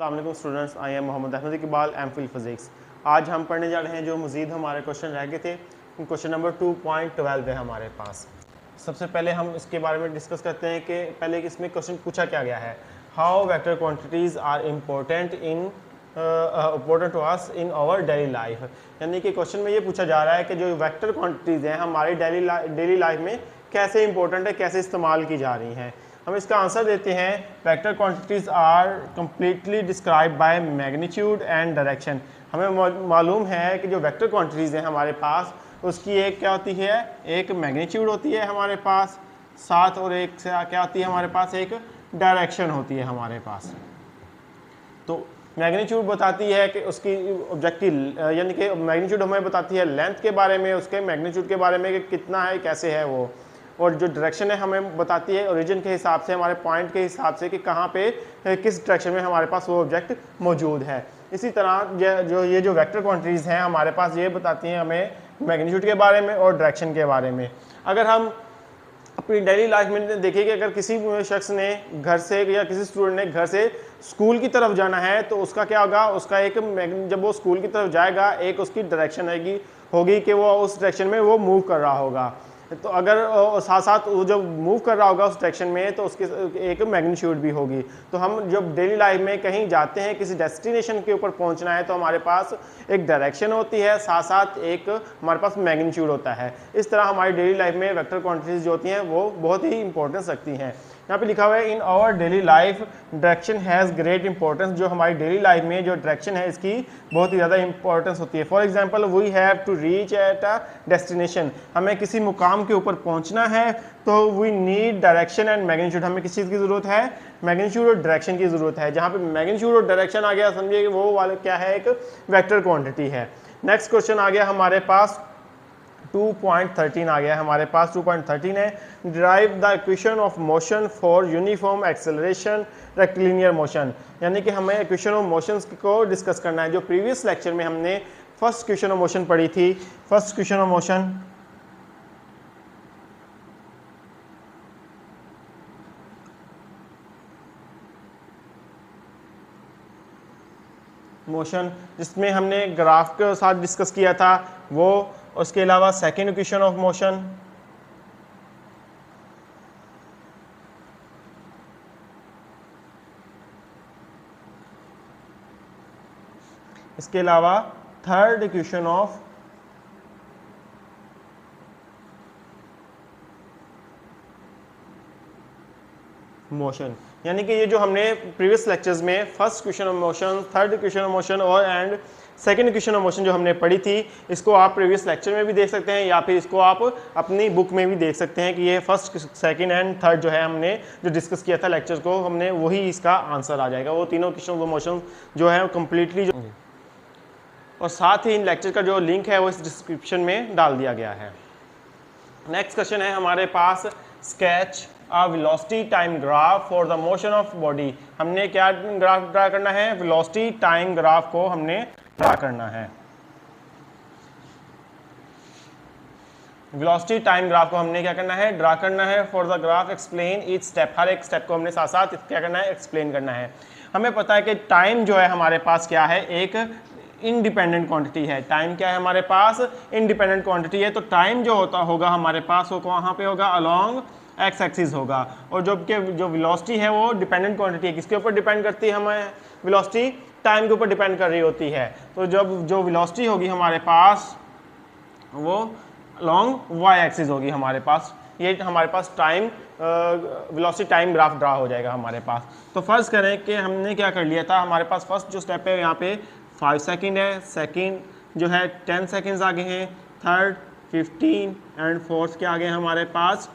अस्सलाम वालेकुम students, I am Mohammad Ahmad Iqbal, MPhil physics. आज हम पढ़ने जा रहे हैं जो मज़ीद हमारे क्वेश्चन रह गए थे। क्वेश्चन नंबर 2.12 है हमारे पास। सबसे पहले हम इसके बारे में डिस्कस करते हैं कि पहले इसमें क्वेश्चन पूछा क्या गया है। How vector quantities are important to us in our daily life. यानी कि क्वेश्चन में ये पूछा जा रहा है कि जो वेक्टर क्वांटिटीज़ हैं हमारी डेली लाइफ में कैसे इंपॉर्टेंट है, कैसे इस्तेमाल की जा रही हैं। हम इसका आंसर देते हैं, vector quantities are completely describe by magnitude and direction. हमें मालूम है कि जो वेक्टर क्वांटिटीज़ हैं हमारे पास, उसकी एक क्या होती है, एक मैग्नीट्यूड होती है हमारे पास, साथ और एक से क्या होती है हमारे पास, एक डायरेक्शन होती है हमारे पास। तो मैग्नीट्यूड बताती है कि उसकी ऑब्जेक्टिव, यानी कि मैग्नीट्यूड हमें बताती है लेंथ के बारे में, उसके मैग्नीट्यूड के बारे में कि कितना है, कैसे है वो। और जो डायरेक्शन है हमें बताती है ओरिजिन के हिसाब से, हमारे पॉइंट के हिसाब से कि कहाँ पे किस डायरेक्शन में हमारे पास वो ऑब्जेक्ट मौजूद है। इसी तरह ये जो वेक्टर क्वांटिटीज़ हैं हमारे पास, ये बताती हैं हमें मैग्नीट्यूड के बारे में और डायरेक्शन के बारे में। अगर हम अपनी डेली लाइफ में देखिए कि अगर किसी शख्स ने घर से या किसी स्टूडेंट ने घर से स्कूल की तरफ जाना है तो उसका क्या होगा, उसका एक जब वो स्कूल की तरफ जाएगा एक उसकी डायरेक्शन होगी कि वो उस डायरेक्शन में वो मूव कर रहा होगा। तो अगर साथ साथ वो जब मूव कर रहा होगा उस डायरेक्शन में तो उसकी एक मैग्नीट्यूड भी होगी। तो हम जब डेली लाइफ में कहीं जाते हैं, किसी डेस्टिनेशन के ऊपर पहुंचना है, तो हमारे पास एक डायरेक्शन होती है, साथ साथ एक हमारे पास मैग्नीट्यूड होता है। इस तरह हमारी डेली लाइफ में वेक्टर क्वांटिटीज़ जो होती हैं वो बहुत ही इंपॉर्टेंस रखती हैं। यहाँ पे लिखा हुआ है, in our daily life direction has great importance. जो हमारी डेली लाइफ में जो डायरेक्शन है इसकी बहुत ही ज़्यादा इंपॉर्टेंस होती है। For example, we have to reach at a destination. हमें किसी मुकाम के ऊपर पहुंचना है तो we need direction and magnitude. हमें किस चीज़ की ज़रूरत है, मैग्नीट्यूड और डायरेक्शन की ज़रूरत है। जहाँ पे मैग्नीट्यूड और डायरेक्शन आ गया, समझिए वो वाले क्या है, एक वेक्टर क्वांटिटी है। नेक्स्ट क्वेश्चन आ गया हमारे पास 2.13 आ गया हमारे पास। 2.13 है, derive the equation of motion for uniform acceleration rectilinear motion. यानी कि हमें इक्वेशन ऑफ मोशंस को डिस्कस करना है। जो प्रीवियस लेक्चर में हमने फर्स्ट इक्वेशन ऑफ मोशन पढ़ी थी, फर्स्ट इक्वेशन ऑफ मोशन जिसमें हमने ग्राफ के साथ डिस्कस किया था वो, उसके अलावा सेकेंड इक्वेशन ऑफ मोशन, इसके अलावा थर्ड इक्वेशन ऑफ मोशन। यानी कि ये जो हमने प्रीवियस लेक्चर्स में first equation of motion, third equation of motion और and second equation of motion जो हमने पढ़ी थी, इसको आप प्रीवियस लेक्चर में भी देख सकते हैं या फिर इसको आप अपनी बुक में भी देख सकते हैं कि ये फर्स्ट, सेकेंड एंड थर्ड जो है हमने जो डिस्कस किया था लेक्चर को, हमने वही इसका आंसर आ जाएगा। वो तीनों इक्वेशन ऑफ मोशन जो है कम्प्लीटली जो, और साथ ही इन लेक्चर का जो लिंक है वो इस डिस्क्रिप्शन में डाल दिया गया है। नेक्स्ट क्वेश्चन है हमारे पास, sketch a velocity time graph for the motion of body. हमने क्या ग्राफ ड्रा करना है, वेलोसिटी टाइम ग्राफ को हमने ड्रा करना है। वेलोसिटी टाइम ग्राफ को हमने क्या करना है, ड्रा करना है। For the graph explain each step, हर एक स्टेप को हमने साथ साथ क्या करना है, एक्सप्लेन करना है। हमें पता है कि टाइम जो है हमारे पास क्या है, एक इंडिपेंडेंट क्वांटिटी है। टाइम क्या है हमारे पास, इंडिपेंडेंट क्वांटिटी है। तो टाइम जो होगा हमारे पास वो कहाँ पे होगा, अलोंग एक्स एक्सिस होगा। और जो वेलोसिटी है वो डिपेंडेंट क्वांटिटी है। किसके ऊपर डिपेंड करती है, हमें वेलोसिटी टाइम के ऊपर डिपेंड कर रही होती है। तो जब जो वेलोसिटी होगी हमारे पास वो अलोंग वाई एक्सिस होगी हमारे पास। ये हमारे पास time velocity time graph draw हो जाएगा हमारे पास। तो फर्ज करें कि हमने क्या कर लिया था, हमारे पास फर्स्ट जो स्टेप है यहाँ पे 5 सेकेंड है, सेकेंड जो है 10 सेकेंड्स आगे हैं, थर्ड 15 एंड फोर्थ के आगे हमारे पास,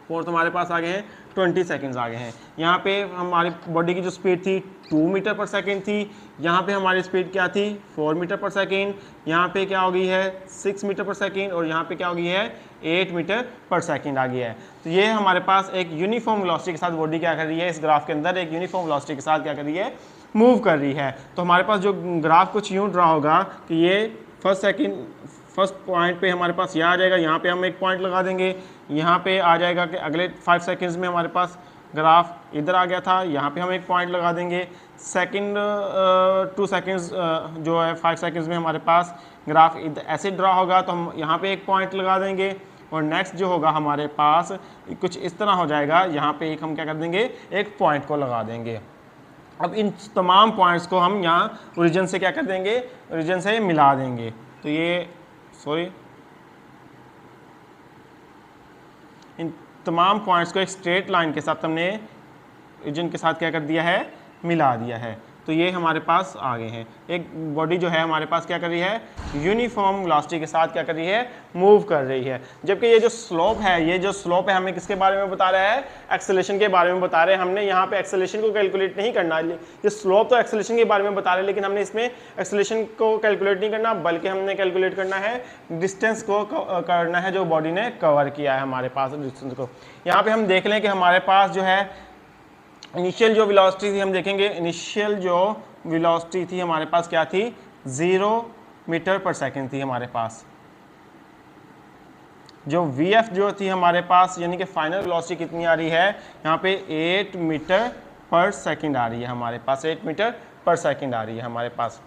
फोर्थ हमारे पास आगे हैं 20 सेकेंड्स आगे हैं। यहाँ पे हमारी बॉडी की जो स्पीड थी 2 मीटर पर सेकेंड थी, यहाँ पे हमारी स्पीड क्या थी 4 मीटर पर सेकेंड, यहाँ पे क्या हो गई है 6 मीटर पर सेकेंड और यहाँ पे क्या हो गई है 8 मीटर पर सेकेंड आ गई है। तो ये हमारे पास एक यूनिफॉर्म वेलोसिटी के साथ बॉडी क्या कर रही है, इस ग्राफ के अंदर एक यूनिफॉर्म वेलोसिटी के साथ क्या कर रही है, मूव कर रही है। तो हमारे पास जो ग्राफ कुछ यूँ ड्रा होगा कि ये फर्स्ट पॉइंट पे हमारे पास यह आ जाएगा, यहाँ पे हम एक पॉइंट लगा देंगे, यहाँ पे आ जाएगा कि अगले 5 सेकेंड्स में हमारे पास ग्राफ इधर आ गया था, यहाँ पे हम एक पॉइंट लगा देंगे। सेकंड 2 सेकंड्स जो है 5 सेकंड्स में हमारे पास ग्राफ ऐसे ड्रा होगा, तो हम यहाँ पे एक पॉइंट लगा देंगे। और नेक्स्ट जो होगा हमारे पास कुछ इस तरह हो जाएगा, यहाँ पे एक हम क्या कर देंगे, एक पॉइंट को लगा देंगे। अब इन तमाम पॉइंट्स को हम यहाँ ओरिजिन से क्या कर देंगे, ओरिजिन से मिला देंगे। तो ये इन तमाम पॉइंट्स को एक स्ट्रेट लाइन के साथ हमने ओरिजिन के साथ क्या कर दिया है, मिला दिया है। तो ये हमारे पास आ गए हैं। एक बॉडी जो है हमारे पास क्या कर रही है, यूनिफॉर्म वेलोसिटी के साथ क्या कर रही है, मूव कर रही है। जबकि ये जो स्लोप है, ये जो स्लोप है हमें किसके बारे में बता रहा है, एक्सेलरेशन के बारे में बता रहे हैं। हमने यहाँ पे एक्सेलरेशन को कैलकुलेट नहीं करना, ये स्लोप तो एक्सेलरेशन के बारे में बता रहे हैं, लेकिन हमने इसमें एक्सेलरेशन को कैलकुलेट नहीं करना, बल्कि हमने कैलकुलेट करना है डिस्टेंस को करना है जो बॉडी ने कवर किया है हमारे पास डिस्टेंस को। यहाँ पे हम देख लें कि हमारे पास जो है इनिशियल जो वेलोसिटी थी, हम देखेंगे इनिशियल जो वेलोसिटी थी हमारे पास क्या थी, 0 मीटर पर सेकंड थी हमारे पास। जो VF जो थी हमारे पास, यानी कि फाइनल वेलोसिटी कितनी आ रही है, यहाँ पे 8 मीटर पर सेकंड आ रही है हमारे पास, 8 मीटर पर सेकंड आ रही है हमारे पास।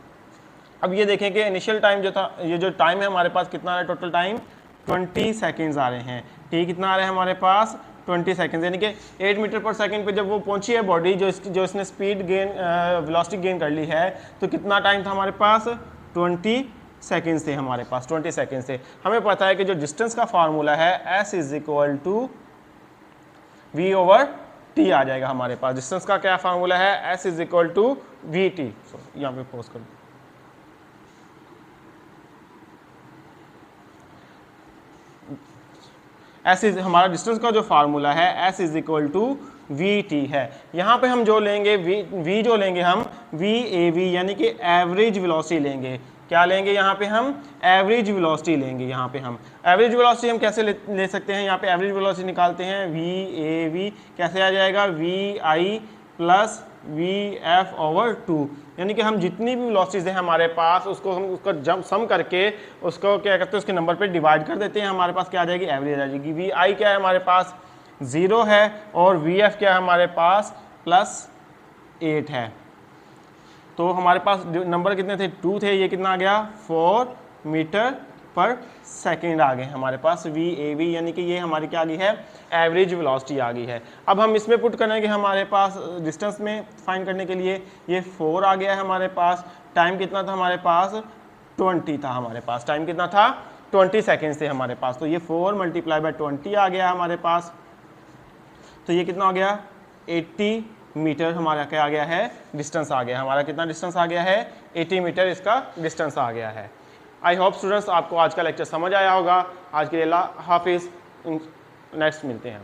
अब ये देखें कि इनिशियल टाइम जो था, ये जो टाइम है हमारे पास कितना है, टोटल टाइम 20 सेकेंड्स आ रहे हैं। टी कितना आ रहा है हमारे पास, 20 सेकंड, यानी कि 8 मीटर पर सेकंड पे जब वो पहुंची है बॉडी, जो इसने स्पीड गेन वेलोसिटी गेन कर ली है, तो कितना टाइम था हमारे पास, 20 सेकंड्स थे हमारे पास, 20 सेकंड्स थे। हमें पता है कि जो डिस्टेंस का फार्मूला है S = V/T आ जाएगा हमारे पास। डिस्टेंस का क्या फार्मूला है, S = VT। यहाँ पे पोज कर दो। हमारा डिस्टेंस का जो फार्मूला है S = VT है। यहाँ पे हम जो लेंगे V जो लेंगे हम VAV, यानी कि एवरेज वेलोसिटी लेंगे। क्या लेंगे, यहाँ पे हम एवरेज वेलोसिटी लेंगे। यहाँ पे हम एवरेज वेलोसिटी हम कैसे ले सकते हैं, यहाँ पे एवरेज वेलोसिटी निकालते हैं, VAV कैसे आ जाएगा, VI + VF/2, यानी कि हम जितनी भी वेलोसिटीज हैं हमारे पास, उसको हम उसका सम करके उसको क्या करते हैं, उसके नंबर पे डिवाइड कर देते हैं। हमारे पास क्या आ जाएगी, एवरेज आ जाएगी। VI क्या है हमारे पास, 0 है, और VF क्या है हमारे पास, +8 है। तो हमारे पास नंबर कितने थे, 2 थे, ये कितना आ गया, 4 मीटर पर सेकंड आ गए हमारे पास VAV, यानी कि ये हमारी क्या आ गई है, एवरेज वेलोसिटी आ गई है। अब हम इसमें पुट करेंगे हमारे पास डिस्टेंस में फाइंड करने के लिए, ये 4 आ गया है हमारे पास। टाइम कितना था हमारे पास, 20 था हमारे पास। टाइम कितना था, 20 सेकेंड्स थे हमारे पास। तो ये 4 × 20 आ गया हमारे पास। तो ये कितना हो गया, 80 मीटर हमारा क्या आ गया है, डिस्टेंस आ गया। हमारा कितना डिस्टेंस आ गया है, 80 मीटर इसका डिस्टेंस आ गया है। आई होप स्टूडेंट्स आपको आज का लेक्चर समझ आया होगा। आज के लिए हाफिज़, नेक्स्ट मिलते हैं।